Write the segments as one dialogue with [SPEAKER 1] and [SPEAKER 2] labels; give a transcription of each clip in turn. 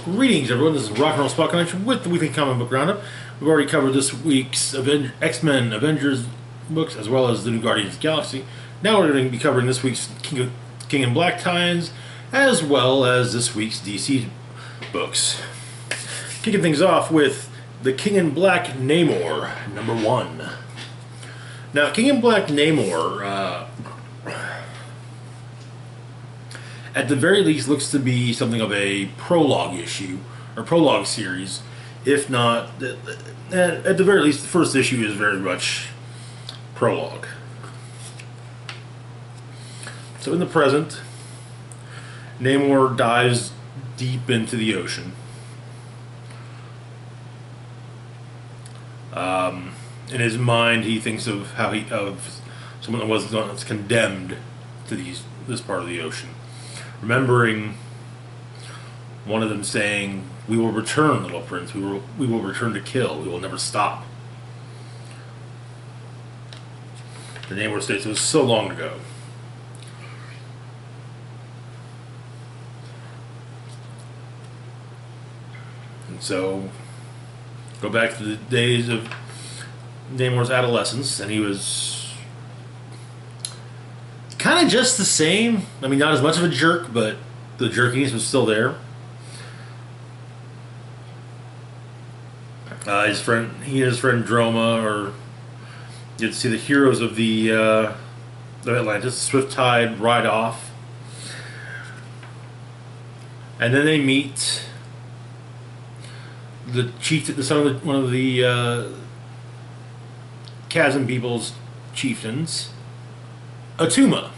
[SPEAKER 1] Greetings, everyone. This is Rock and Roll Spot Connection with the weekly comic book roundup. We've already covered this week's X-Men Avengers books as well as the new Guardians of the Galaxy. Now we're going to be covering this week's King in Black tie-ins as well as this week's DC books. Kicking things off with the King in Black Namor, number 1. Now, King in Black Namor, at the very least, looks to be something of a prologue issue, or prologue series, if not, at the very least, the first issue is very much prologue. So in the present, Namor dives deep into the ocean. In his mind, he thinks of how of someone that was condemned to this part of the ocean. Remembering one of them saying, "We will return, little prince. We will return to kill. We will never stop." The Namor states it was so long ago. And so, go back to the days of Namor's adolescence, and he was kind of just the same. I mean, not as much of a jerk, but the jerkiness was still there. He and his friend Droma, or you get to see the heroes of the Atlantis, Swift Tide, ride off, and then they meet the chief, the son of one of the Chasm People's chieftains, Atuma.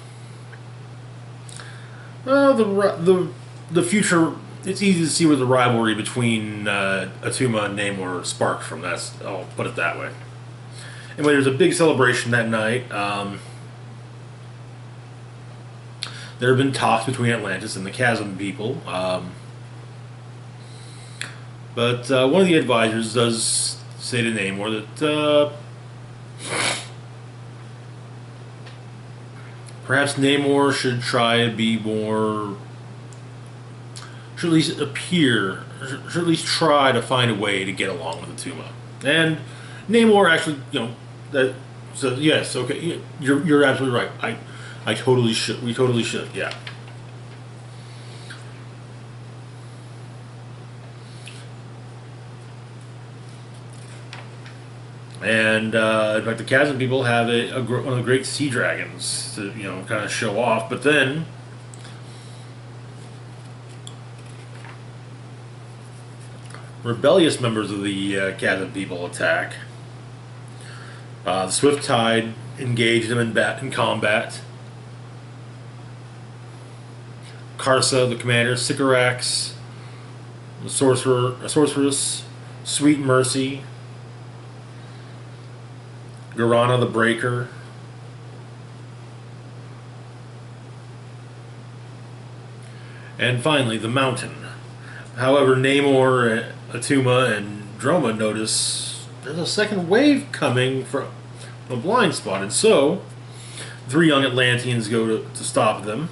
[SPEAKER 1] The future, it's easy to see where the rivalry between Atuma and Namor sparked from. I'll put it that way. Anyway, there's a big celebration that night. There have been talks between Atlantis and the Chasm people. But one of the advisors does say to Namor that perhaps Namor should try to be more, should at least should at least try to find a way to get along with Atuma. And Namor actually, says, yes, okay, you're absolutely right. I totally should. We totally should. Yeah. And in fact, the Chasm people have one of the great sea dragons to kind of show off. But then rebellious members of the Chasm people attack. The Swift Tide engage them in combat. Karsa, the commander, Sycorax, the sorceress, Sweet Mercy, Garana the Breaker, and finally the Mountain. However, Namor, Atuma, and Droma notice there's a second wave coming from a blind spot, and so 3 young Atlanteans go to stop them,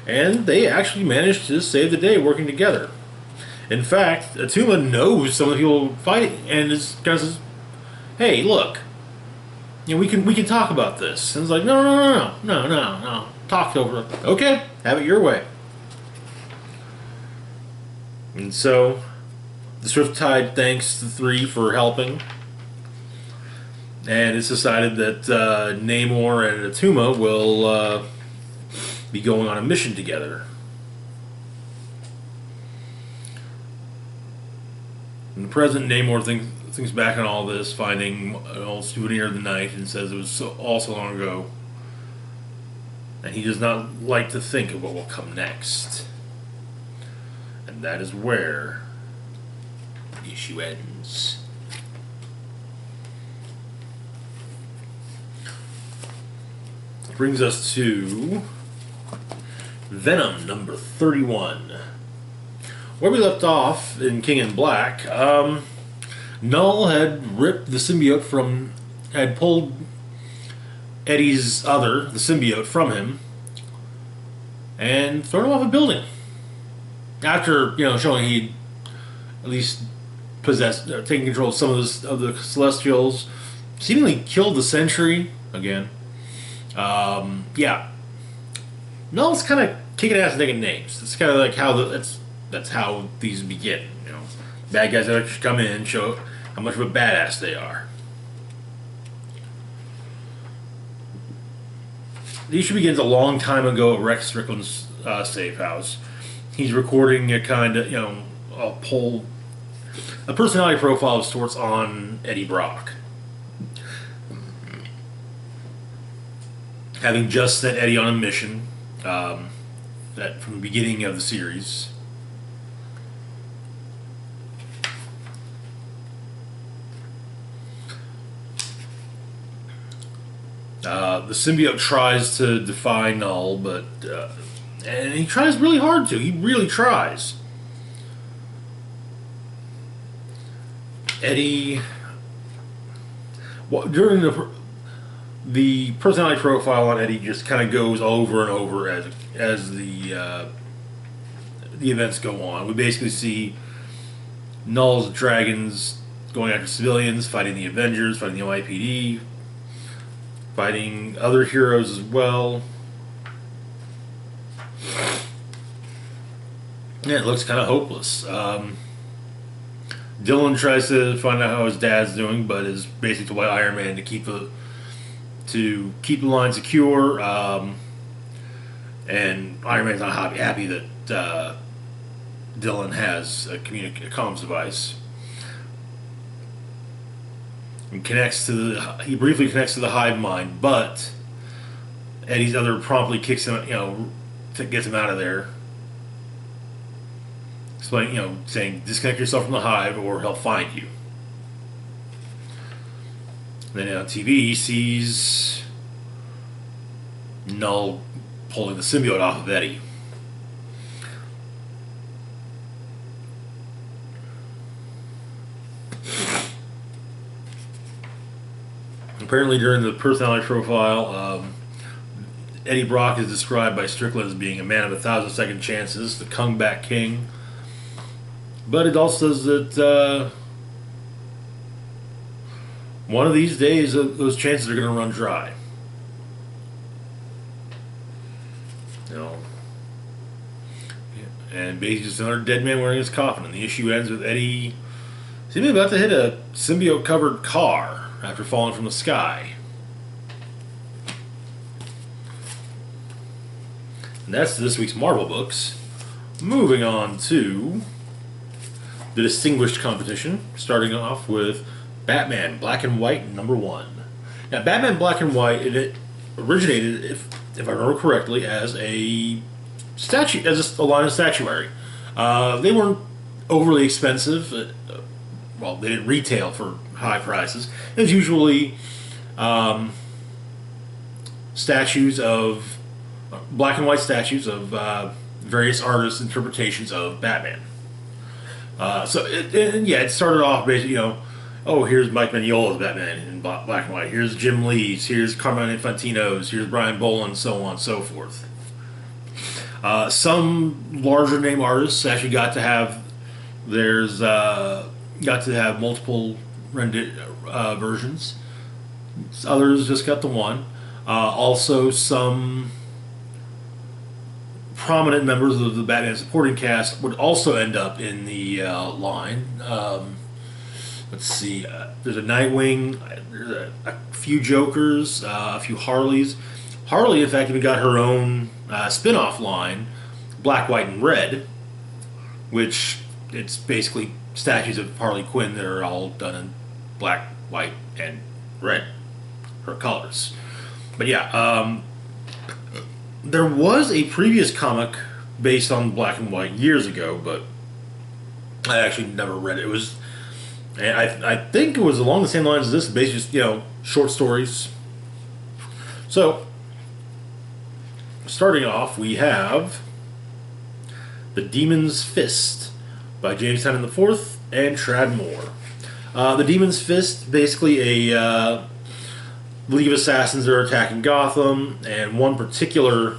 [SPEAKER 1] and they actually manage to save the day working together. In fact, Atuma knows some of the people fighting, and is kind of says, "Hey, look. We can talk about this." And it's like, no. Talk over it. Okay, have it your way. And so, the Swift Tide thanks the 3 for helping. And it's decided that Namor and Atuma will be going on a mission together. In the present, Namor thinks back on all this, finding an old souvenir of the night, and says it was all so long ago, and he does not like to think of what will come next. And that is where the issue ends. Brings us to Venom number 31. Where we left off in King in Black, Null had ripped the symbiote had pulled Eddie's the symbiote, from him and thrown him off a building. after showing he at least possessed, taking control of some of the Celestials, seemingly killed the Sentry again. Yeah, Null's kind of kicking ass and taking names. It's kind of like how that's how these begin. Bad guys that actually come in and show how much of a badass they are. The issue begins a long time ago at Rex Strickland's safe house. He's recording a kind of a personality profile of sorts on Eddie Brock. Having just sent Eddie on a mission, that from the beginning of the series. The symbiote tries to defy Null, but and he tries really hard to. He really tries. Eddie, during the personality profile on Eddie just kind of goes over and over as the events go on. We basically see Null's dragons going after civilians, fighting the Avengers, fighting the NYPD, fighting other heroes as well. Yeah, it looks kind of hopeless. Dylan tries to find out how his dad's doing, but is basically told by Iron Man to keep the line secure. And Iron Man's not happy that Dylan has a comms device. And he briefly connects to the hive mind, but Eddie's other promptly kicks him, gets him out of there. Saying disconnect yourself from the hive or he'll find you. And then on TV he sees Null pulling the symbiote off of Eddie. Apparently during the personality profile, Eddie Brock is described by Strickland as being a man of 1,000 second chances, the comeback king. But it also says that one of these days those chances are going to run dry. And basically just another dead man wearing his coffin. And the issue ends with Eddie seemingly about to hit a symbiote-covered car after falling from the sky. And that's this week's Marvel books. Moving on to the distinguished competition, starting off with Batman Black and White #1. Now, Batman Black and White, it originated, if I remember correctly, as a line of statuary. They weren't overly expensive. Well, they didn't retail for high prices. It was usually statues of black and white statues of various artists' interpretations of Batman. It started off basically, here's Mike Mignola's Batman in black and white. Here's Jim Lee's. Here's Carmine Infantino's. Here's Brian Boland, so on and so forth. Some larger name artists actually got to have multiple versions. Others just got the one. Also, some prominent members of the Batman supporting cast would also end up in the line. Let's see. There's a Nightwing. There's a few Jokers. A few Harleys. Harley, in fact, even got her own spin-off line, Black, White, and Red, which it's basically statues of Harley Quinn that are all done in black, white, and red, her colors. But yeah, there was a previous comic based on black and white years ago, but I actually never read it. It was, and I think it was along the same lines as this, basically just, short stories. So, starting off, we have The Demon's Fist by James Tynion IV and Tradd Moore. The Demon's Fist, basically a League of Assassins that are attacking Gotham, and one particular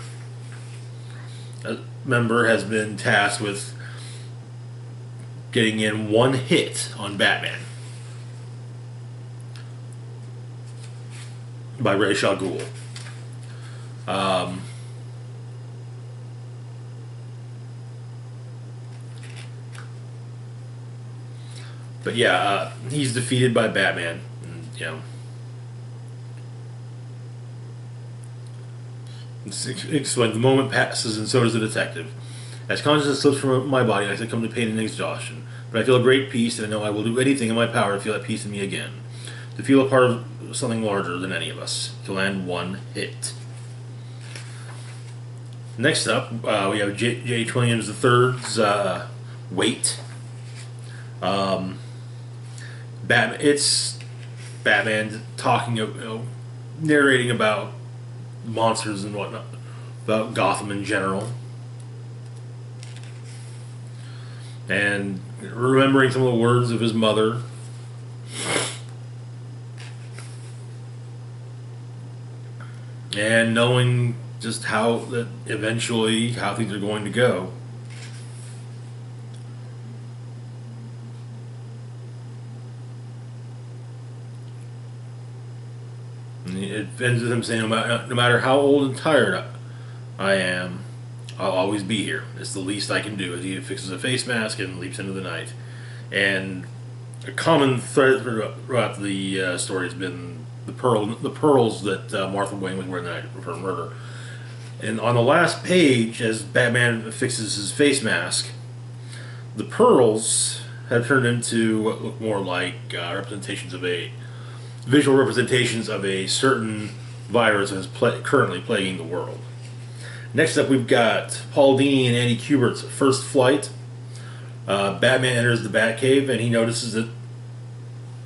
[SPEAKER 1] member has been tasked with getting in one hit on Batman by Ra's al Ghul. But yeah, he's defeated by Batman. And, explain the moment passes, and so does the detective. As consciousness slips from my body, I succumb to pain and exhaustion. But I feel a great peace, and I know I will do anything in my power to feel that peace in me again. To feel a part of something larger than any of us. To land one hit. Next up, we have J. Williams III's Wait. It's Batman talking, narrating about monsters and whatnot, about Gotham in general, and remembering some of the words of his mother. And knowing just how things are going to go. And it ends with him saying, no matter how old and tired I am, I'll always be here. It's the least I can do. As he fixes a face mask and leaps into the night. And a common thread throughout the story has been the pearls that Martha Wayne was wearing the night of her murder. And on the last page, as Batman fixes his face mask, the pearls have turned into what look more like visual representations of a certain virus that is currently plaguing the world. Next up, we've got Paul Dini and Andy Kubert's First Flight. Batman enters the Batcave, and he notices that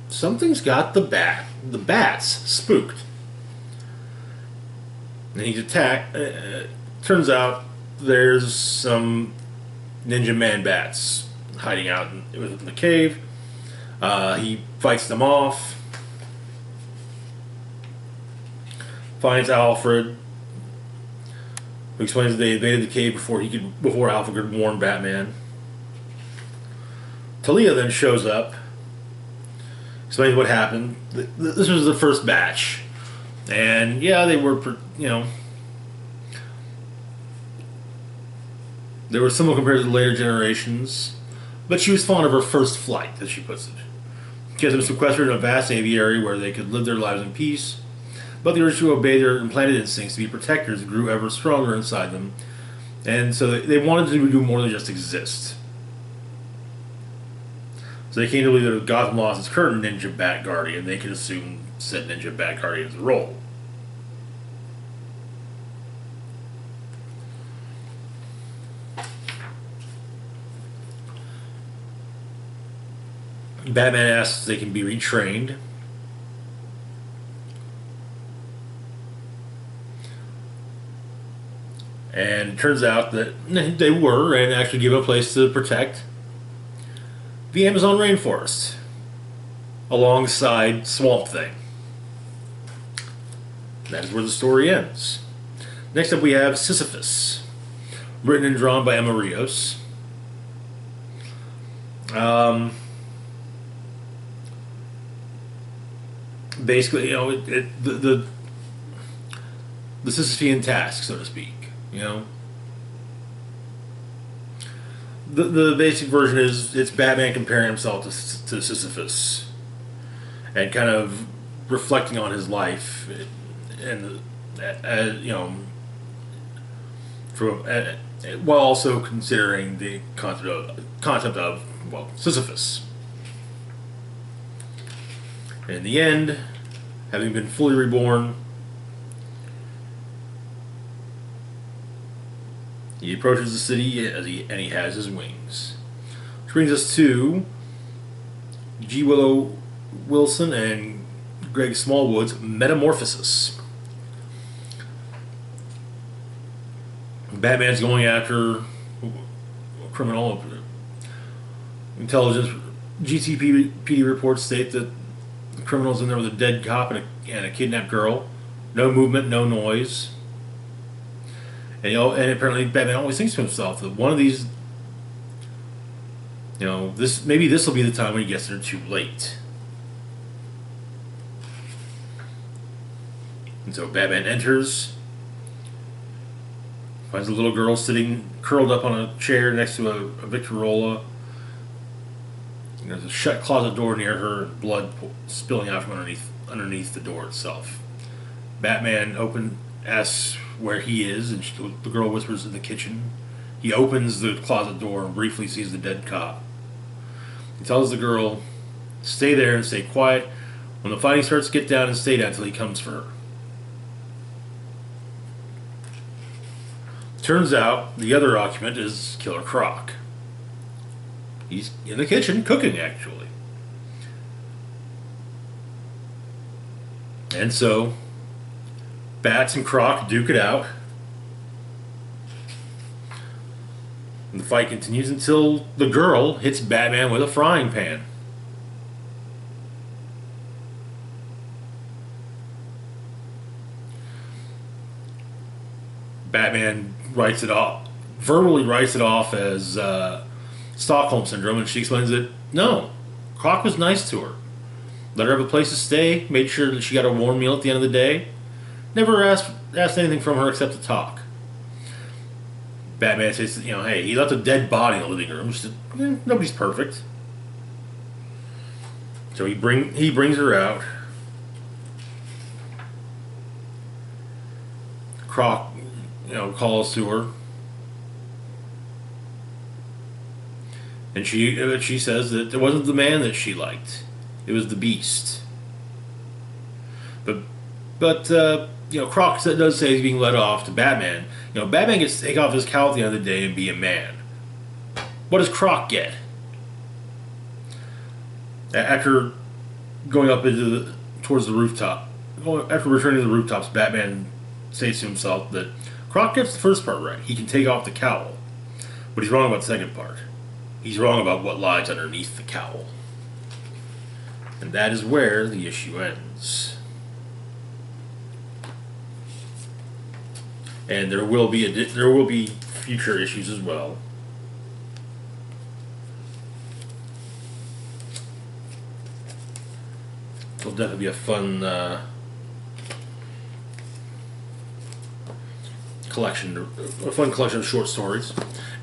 [SPEAKER 1] something's got the bats spooked. And he's attacked. Turns out there's some Ninja Man bats hiding out within the cave. He fights them off. Finds Alfred, who explains that they invaded the cave before Alfred could warn Batman. Talia then shows up, explains what happened. This was the first batch, and yeah, they were, they were similar compared to the later generations, but she was fond of her first flight, as she puts it. She has them sequestered in a vast aviary where they could live their lives in peace. But the urge to obey their implanted instincts to be protectors grew ever stronger inside them, and so they wanted to do more than just exist. So they came to believe that if Gotham lost its current Ninja Bat Guardian, they could assume said Ninja Bat Guardian's role. Batman asks if they can be retrained. And it turns out that they were, and actually give a place to protect the Amazon rainforest alongside Swamp Thing. That is where the story ends. Next up we have Sisyphus, written and drawn by Emma Rios. Basically, the Sisyphean task, so to speak. The basic version is it's Batman comparing himself to Sisyphus and kind of reflecting on his life and while also considering the concept of Sisyphus. And in the end, having been fully reborn, he approaches the city and he has his wings. Which brings us to G. Willow Wilson and Greg Smallwood's Metamorphosis. Batman's going after a criminal. Intelligence GCPD reports state that the criminal's in there with a dead cop and a kidnapped girl. No movement, no noise. And apparently Batman always thinks to himself that one of these You know, maybe this will be the time when he gets there too late. And so Batman enters, finds a little girl sitting curled up on a chair next to a Victrola. There's a shut closet door near her, and blood spilling out from underneath the door itself. Batman asks where he is, and the girl whispers in the kitchen. He opens the closet door and briefly sees the dead cop. He tells the girl, stay there and stay quiet. When the fighting starts, get down and stay down until he comes for her. Turns out the other occupant is Killer Croc. He's in the kitchen cooking, actually. And so, Bats and Croc duke it out. And the fight continues until the girl hits Batman with a frying pan. Batman verbally writes it off as Stockholm Syndrome, and she explains that, no, Croc was nice to her. Let her have a place to stay, made sure that she got a warm meal at the end of the day. Never asked anything from her except to talk. Batman says, hey, he left a dead body in the living room. She said, nobody's perfect. So he brings her out. Croc, calls to her. And she says that it wasn't the man that she liked. It was the beast. But Croc does say he's being led off to Batman. Batman gets to take off his cowl at the end of the day and be a man. What does Croc get? After going up towards the rooftop, after returning to the rooftops, Batman says to himself that Croc gets the first part right. He can take off the cowl. But he's wrong about the second part. He's wrong about what lies underneath the cowl. And that is where the issue ends. And there will be future issues as well. It'll definitely be a fun collection of short stories.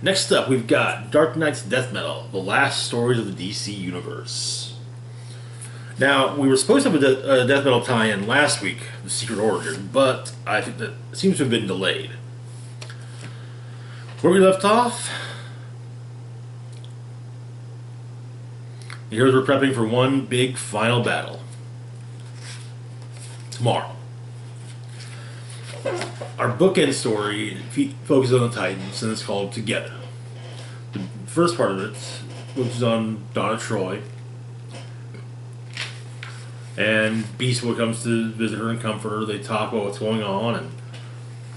[SPEAKER 1] Next up, we've got Dark Knight's Death Metal: The Last Stories of the DC Universe. Now, we were supposed to have a Death Metal tie-in last week, The Secret Origin, but I think that seems to have been delayed. Where we left off, the heroes were prepping for one big final battle. Tomorrow. Our bookend story focuses on the Titans, and it's called Together. The first part of it focuses on Donna Troy. And Beastwood comes to visit her and comfort her. They talk about what's going on, and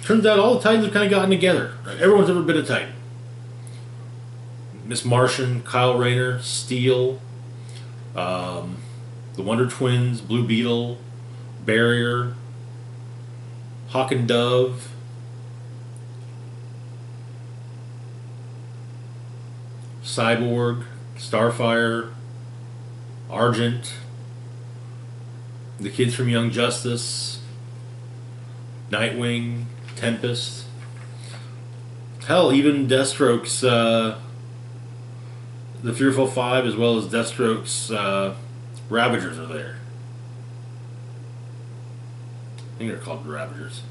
[SPEAKER 1] turns out all the Titans have kind of gotten together. Everyone's ever been a Titan. Miss Martian, Kyle Rayner, Steel, the Wonder Twins, Blue Beetle, Barrier, Hawk and Dove, Cyborg, Starfire, Argent, the kids from Young Justice, Nightwing, Tempest. Hell, even Deathstroke's the Fearful Five, as well as Deathstroke's Ravagers are there. I think they're called the Ravagers.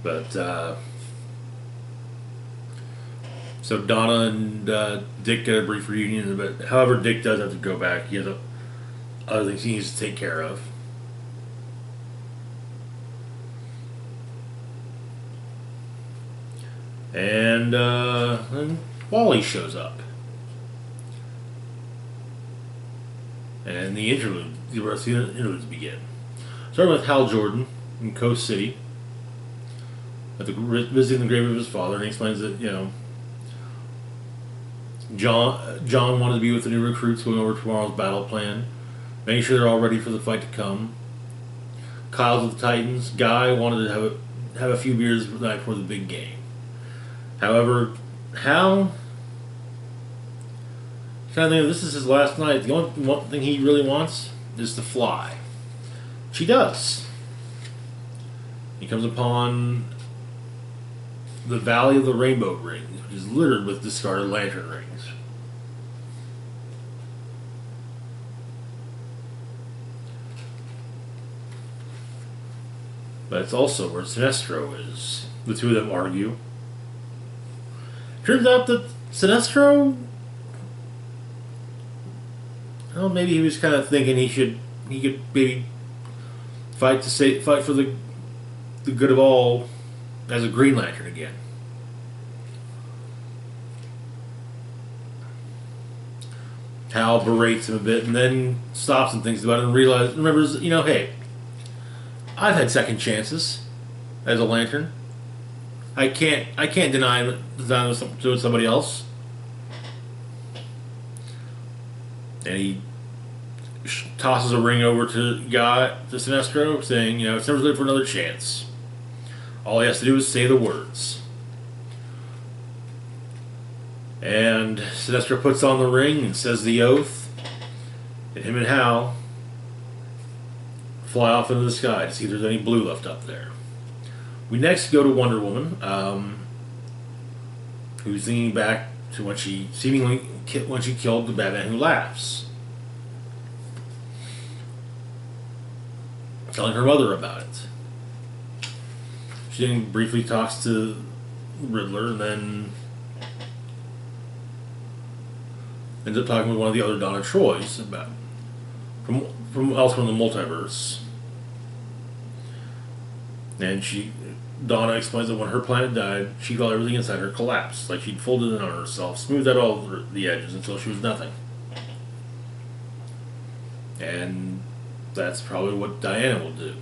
[SPEAKER 1] But so Donna and Dick get a brief reunion, but however, Dick does have to go back. He has other things he needs to take care of. And then Wally shows up. And the rest of the interludes begin. Starting with Hal Jordan in Coast City, visiting the grave of his father, and he explains that, John wanted to be with the new recruits going over tomorrow's battle plan, making sure they're all ready for the fight to come. Kyle's with the Titans. Guy wanted to have a few beers the night before the big game. However, Hal, kind of think this is his last night. The only one thing he really wants is to fly. She does. He comes upon the Valley of the Rainbow Rings, which is littered with discarded lantern rings. But it's also where Sinestro is. The two of them argue. Turns out that Sinestro, well, maybe he was kind of thinking he could maybe fight for the good of all as a Green Lantern again. Hal berates him a bit and then stops and thinks about it and remembers, hey, I've had second chances as a Lantern. I can't deny it to somebody else. And he tosses a ring over to Sinestro, saying, it's never good for another chance. All he has to do is say the words. And Sinestro puts on the ring and says the oath. And him and Hal fly off into the sky to see if there's any blue left up there. We next go to Wonder Woman, who's thinking back to when she killed the Batman Who Laughs, telling her mother about it. She then briefly talks to Riddler and then ends up talking with one of the other Donna Troys about from elsewhere in the multiverse. And Donna explains that when her planet died, she felt everything inside her collapse, like she'd folded in on herself, smoothed out all the edges until she was nothing. And that's probably what Diana will do.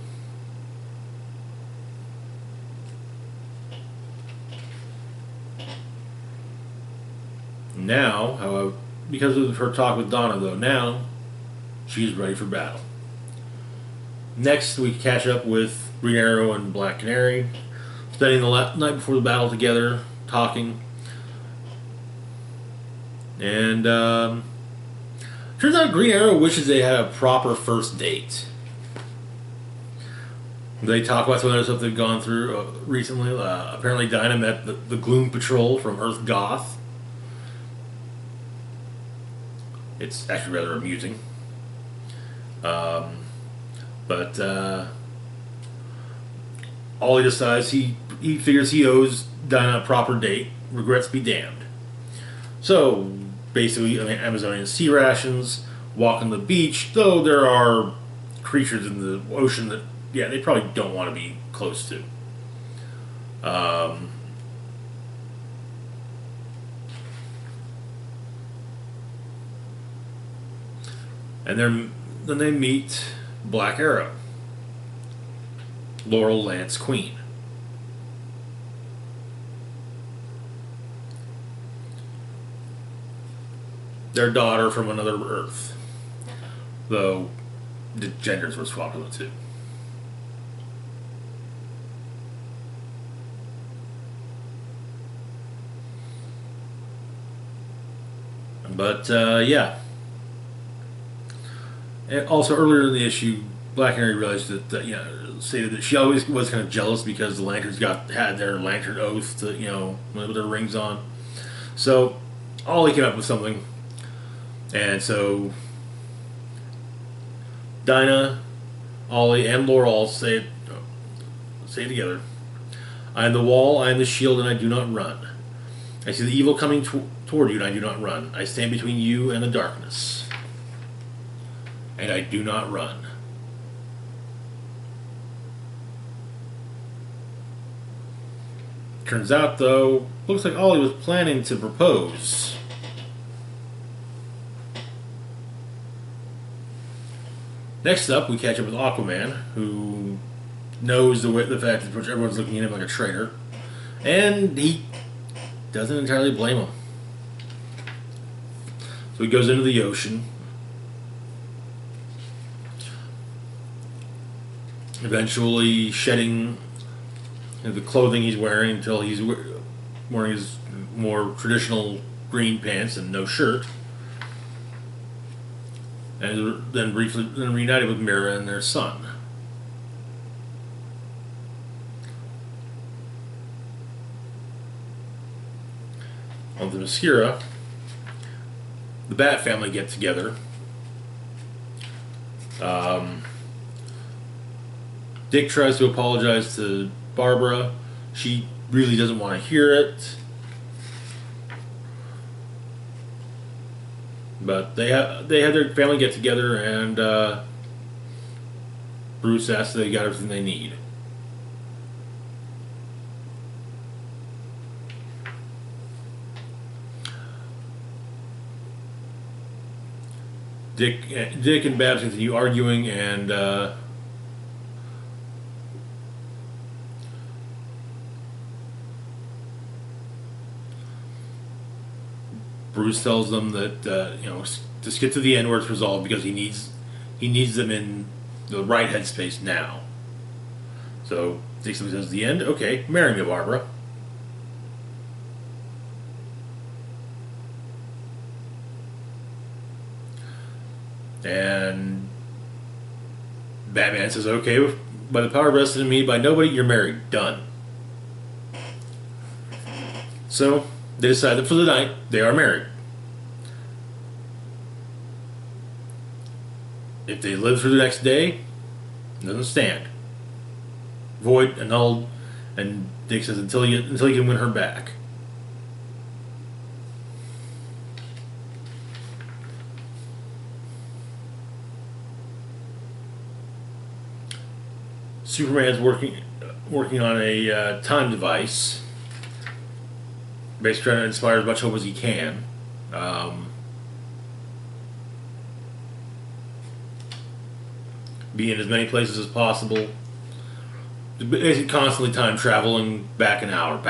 [SPEAKER 1] Now, however, because of her talk with Donna, though, now she's ready for battle. Next, we catch up with Green Arrow and Black Canary, spending the night before the battle together, talking. And turns out Green Arrow wishes they had a proper first date. They talk about some of the stuff they've gone through recently. Apparently, Dinah met the Gloom Patrol from Earth Goth. It's actually rather amusing. But all he decides, he figures he owes Dinah a proper date. Regrets be damned. So, basically, Amazonian sea rations, walk on the beach, though there are creatures in the ocean that, they probably don't want to be close to. And then they meet Black Arrow, Laurel Lance Queen. Their daughter from another Earth, though the genders were swapped with the two. But And also earlier in the issue, Black Canary realized that stated that she always was kind of jealous because the Lanterns had their Lantern oath to with their rings on. So Ollie came up with something, and so Dinah, Ollie, and Laurel all say it together. I am the wall, I am the shield, and I do not run. I see the evil coming toward you, and I do not run. I stand between you and the darkness, and I do not run. Turns out, though, looks like Ollie was planning to propose. Next up, we catch up with Aquaman, who knows the fact that everyone's looking at him like a traitor, and he doesn't entirely blame him. So he goes into the ocean. eventually shedding the clothing he's wearing until he's wearing his more traditional green pants and no shirt. And then briefly reunited with Mira and their son. On the Themyscira, the Bat family get together. Dick tries to apologize to Barbara. She really doesn't want to hear it. But they have their family get together, and Bruce asks if they got everything they need. Dick and Babs continue arguing, and Bruce tells them that just get to the end where it's resolved because he needs them in the right headspace now. So Dick says the end. Okay, marry me, Barbara. And Batman says, okay, by the power vested in me by nobody, you're married. Done. So they decide that for the night, they are married. If they live through the next day, it doesn't stand. Void, annulled, and Dick says until you can win her back. Superman's working on a time device, basically trying to inspire as much hope as he can. Be in as many places as possible. Basically, constantly time traveling, back an hour,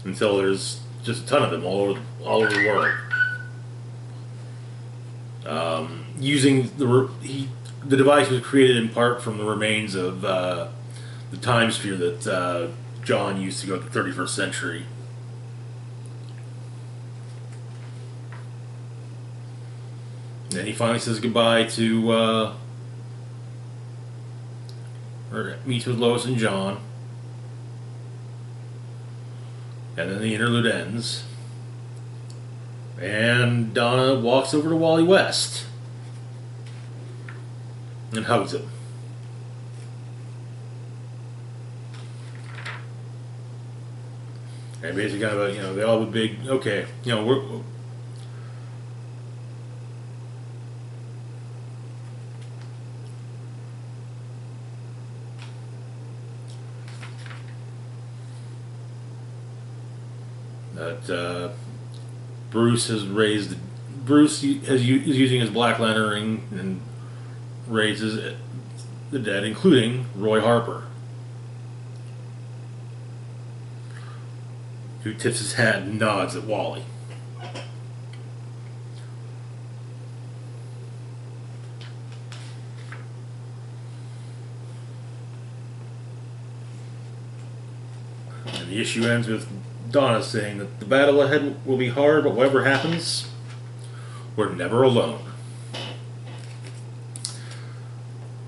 [SPEAKER 1] until there's just a ton of them all over the world. Using the device was created in part from the remains of the time sphere that John used to go to the 31st century. And then he finally says goodbye to, or meets with Lois and John. And then the interlude ends. And Donna walks over to Wally West and hugs him. And basically kind of they all have a big, okay, we're... That Bruce is using his Black Lantern ring and raises the dead, including Roy Harper, who tips his hat and nods at Wally. And the issue ends with Donna saying that the battle ahead will be hard, but whatever happens, we're never alone.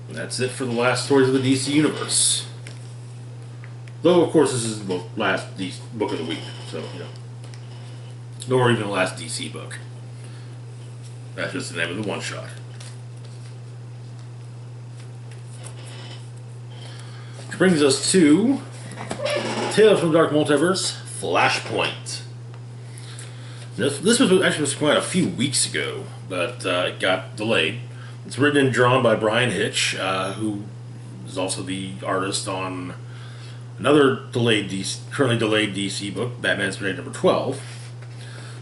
[SPEAKER 1] And that's it for the last stories of the DC Universe. Though, of course, this is the last book of the week, so, nor even the last DC book. That's just the name of the one-shot. Which brings us to Tales from the Dark Multiverse, Flashpoint. This was actually quite a few weeks ago, but it got delayed. It's written and drawn by Brian Hitch, who is also the artist on another currently delayed DC book, Batman Superman number 12.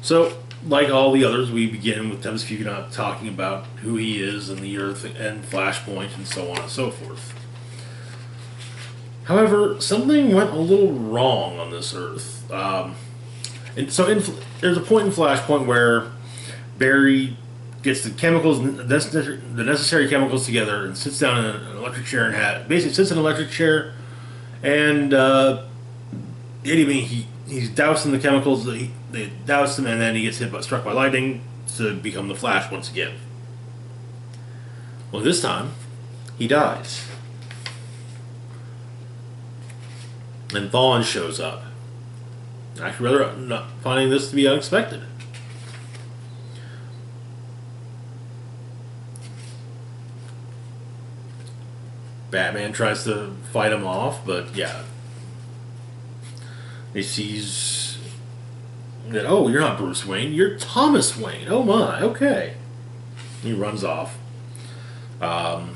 [SPEAKER 1] So, like all the others, we begin with Thomas Fugenot talking about who he is and the Earth and Flashpoint and so on and so forth. However, something went a little wrong on this Earth. And so there's a point in Flashpoint where Barry gets the chemicals, the necessary chemicals together, and sits down in an electric chair and basically sits in an electric chair, and he's dousing the chemicals. They douse him, and then he gets struck by lightning to become the Flash once again. Well, this time he dies, and Thawne shows up. Actually, rather not finding this to be unexpected. Batman tries to fight him off, but yeah. He sees that, oh, you're not Bruce Wayne, you're Thomas Wayne. Oh my, okay. He runs off. The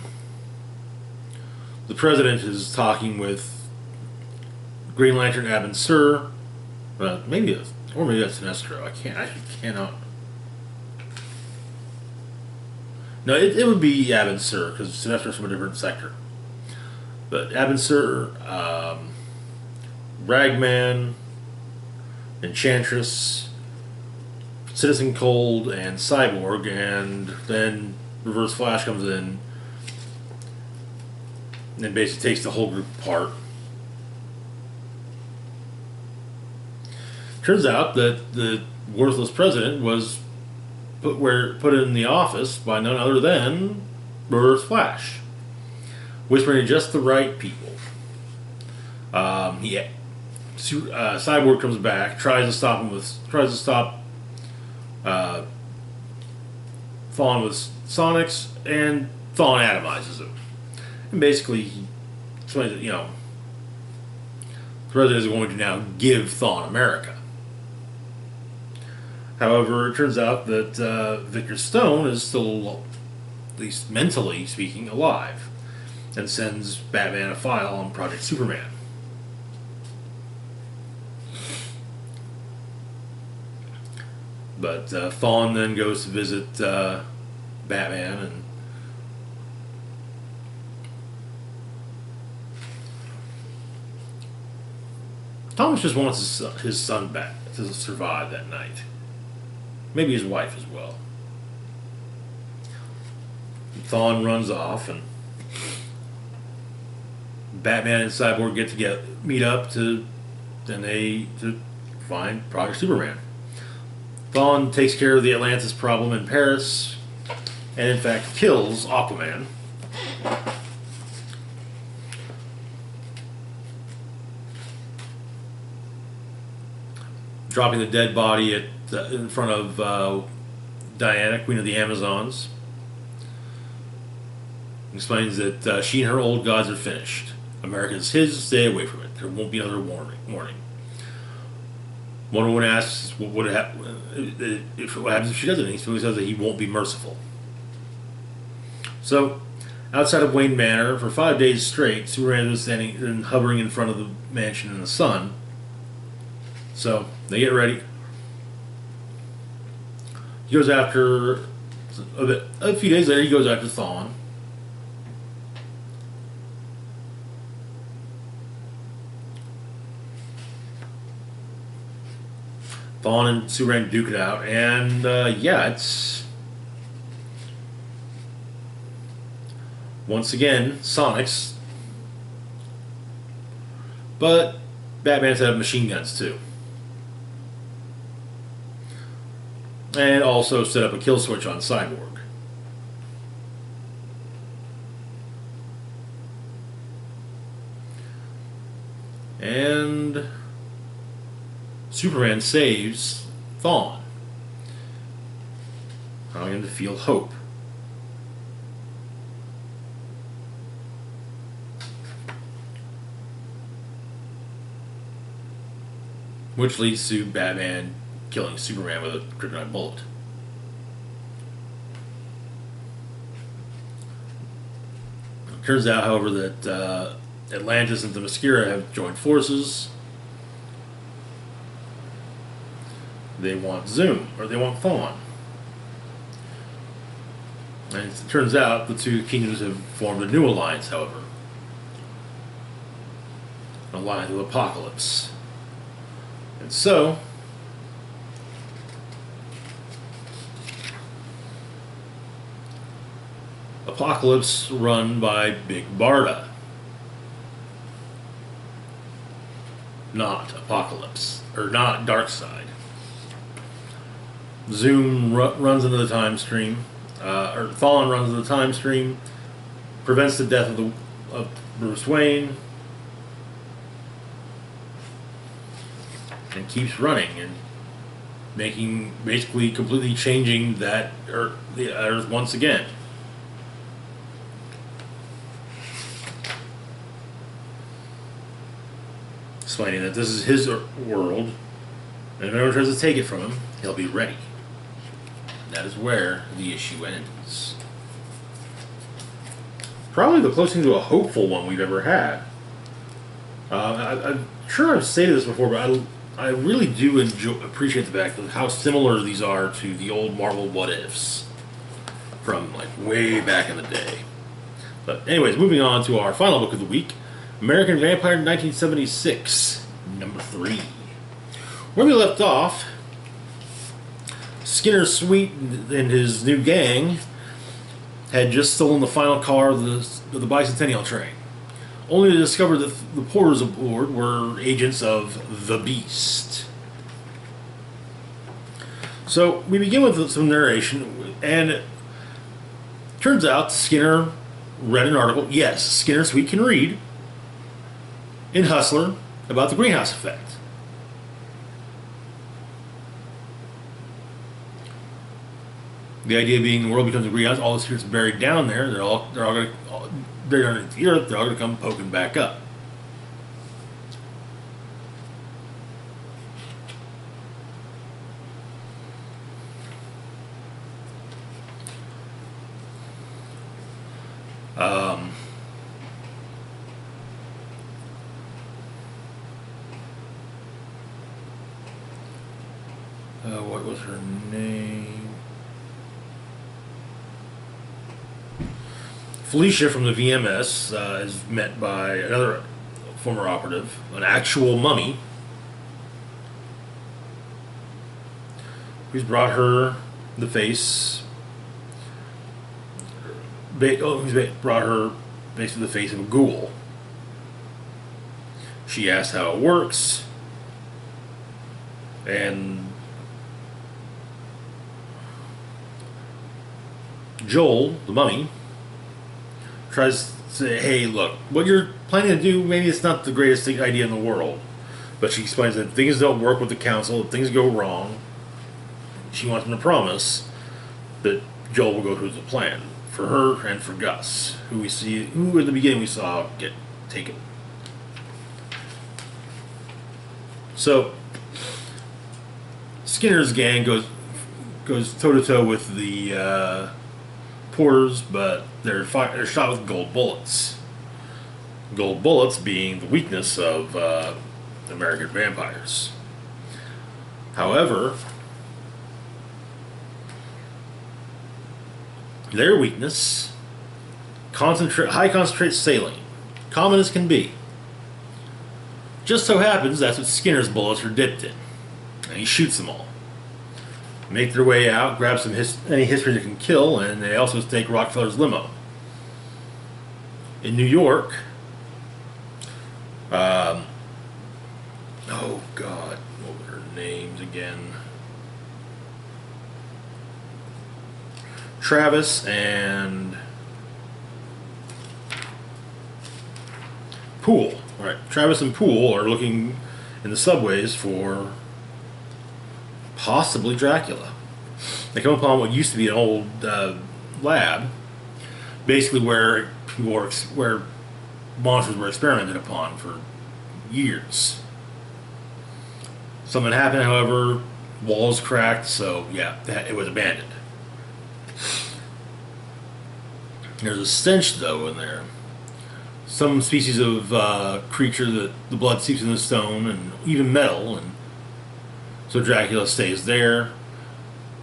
[SPEAKER 1] president is talking with Green Lantern Abin Sur. Maybe that's Sinestro. I cannot. No, it would be Abin Sur, because Sinestro's from a different sector. But Abin Sur, Ragman, Enchantress, Citizen Cold, and Cyborg, and then Reverse Flash comes in and basically takes the whole group apart. Turns out that the worthless president was put in the office by none other than Reverse Flash, whispering to just the right people. Cyborg comes back, tries to stop Thawne with Sonics, and Thawne atomizes him. And basically, he explains that, the president is going to now give Thawne America. However, it turns out that Victor Stone is still, at least mentally speaking, alive, and sends Batman a file on Project Superman. But Thawne then goes to visit Batman, and Thomas just wants his son back to survive that night. Maybe his wife as well. Thawne runs off, and Batman and Cyborg meet up to find Project Superman. Thawne takes care of the Atlantis problem in Paris, and in fact kills Aquaman. Dropping the dead body in front of Diana, Queen of the Amazons. Explains that she and her old gods are finished. America is his, stay away from it. There won't be another warning. Wonder Woman asks what happens if she doesn't. He says that he won't be merciful. So, outside of Wayne Manor, for 5 days straight, Superman was standing and hovering in front of the mansion in the sun. So, they get ready. He goes after... A few days later, he goes after Thawne. Thawne and Superman duke it out, and it's once again Sonics, but Batman's have machine guns too, and also set up a kill switch on Cyborg. And Superman saves Thawne, allowing him to feel hope. Which leads to Batman killing Superman with a kryptonite bullet. It turns out, however, that Atlantis and Themyscira have joined forces. They want Thawne. And it turns out the two kingdoms have formed a new alliance, however. An alliance of Apocalypse. And so, Apocalypse run by Big Barda. Not Apocalypse. Or not Darkseid. Zoom runs into the time stream. Or Thawne runs into the time stream. Prevents the death of Bruce Wayne. And keeps running and basically completely changing the Earth once again. Explaining that this is his world, and if anyone tries to take it from him, he'll be ready. That is where the issue ends. Probably the closest to a hopeful one we've ever had. I'm sure I've stated this before, but I really do appreciate the fact of how similar these are to the old Marvel What Ifs from like way back in the day. But anyways, moving on to our final book of the week, American Vampire 1976, number 3. Where we left off, Skinner Sweet and his new gang had just stolen the final car of the bicentennial train, only to discover that the porters aboard were agents of the Beast. So we begin with some narration, and it turns out Skinner read an article. Yes, Skinner Sweet can read, in Hustler, about the greenhouse effect. The idea being the world becomes a greenhouse, all the secrets buried down there, they're all going to, buried underneath the earth, they're all going to come poking back up. What was her name? Felicia from the VMS is met by another former operative, an actual mummy, who's brought her the face. Who's brought her basically the face of a ghoul. She asks how it works, and Joel, the mummy, tries to say, hey, look, what you're planning to do, maybe it's not the greatest idea in the world. But she explains that things don't work with the council, that things go wrong. She wants him to promise that Joel will go through the plan for her and for Gus, who at the beginning we saw get taken. So Skinner's gang goes toe-to-toe with the porters, but they're shot with gold bullets. Gold bullets being the weakness of American vampires. However, their weakness, high concentrate saline, common as can be. Just so happens that's what Skinner's bullets are dipped in, and he shoots them all. Make their way out, grab any history they can kill, and they also take Rockefeller's limo. In New York, oh God, what were their names again? Travis and Poole. All right, Travis and Poole are looking in the subways for possibly Dracula. They come upon what used to be an old lab, basically where monsters were experimented upon for years. Something happened, however, walls cracked, so yeah, it was abandoned. There's a stench, though, in there. Some species of creature that the blood seeps in the stone, and even metal, and so Dracula stays there.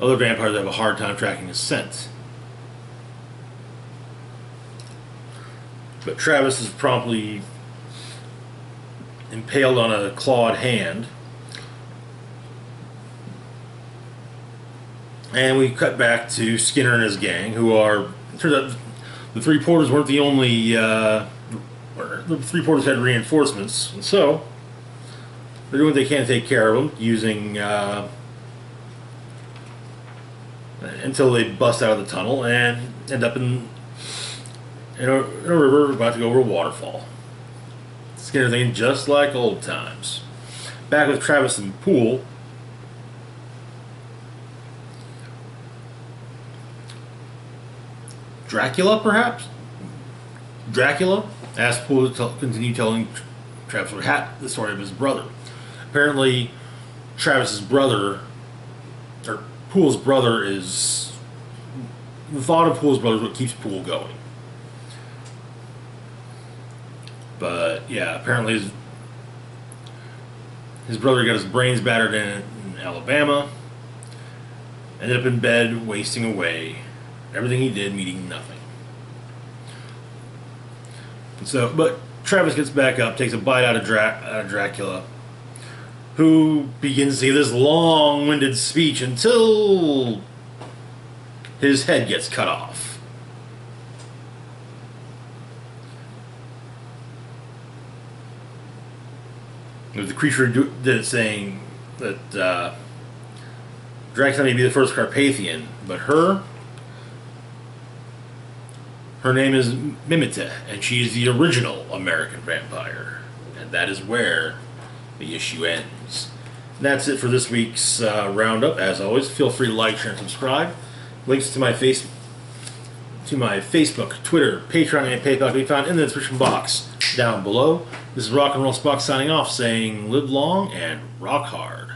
[SPEAKER 1] Other vampires have a hard time tracking his scent. But Travis is promptly impaled on a clawed hand. And we cut back to Skinner and his gang, who are, turns out, The three porters weren't the only. The three porters had reinforcements, and so they're doing what they can to take care of them, using until they bust out of the tunnel and end up in a river about to go over a waterfall. Skin everything just like old times. Back with Travis and Poole. Dracula, perhaps? Dracula asked Poole to continue telling Travis the story of his brother. Apparently, Travis's brother, or Poole's brother, is... The thought of Poole's brother is what keeps Poole going. But, yeah, apparently his brother got his brains battered in Alabama, ended up in bed, wasting away. Everything he did, meaning nothing. So, but Travis gets back up, takes a bite out of Dracula, who begins to give this long-winded speech until his head gets cut off. The creature did it, saying that Dracula may be the first Carpathian, but her name is Mimita, and she is the original American vampire. And that is where the issue ends. And that's it for this week's roundup. As always, feel free to like, share, and subscribe. Links to my Facebook, Twitter, Patreon, and PayPal can be found in the description box down below. This is Rock and Roll Spock signing off, saying live long and rock hard.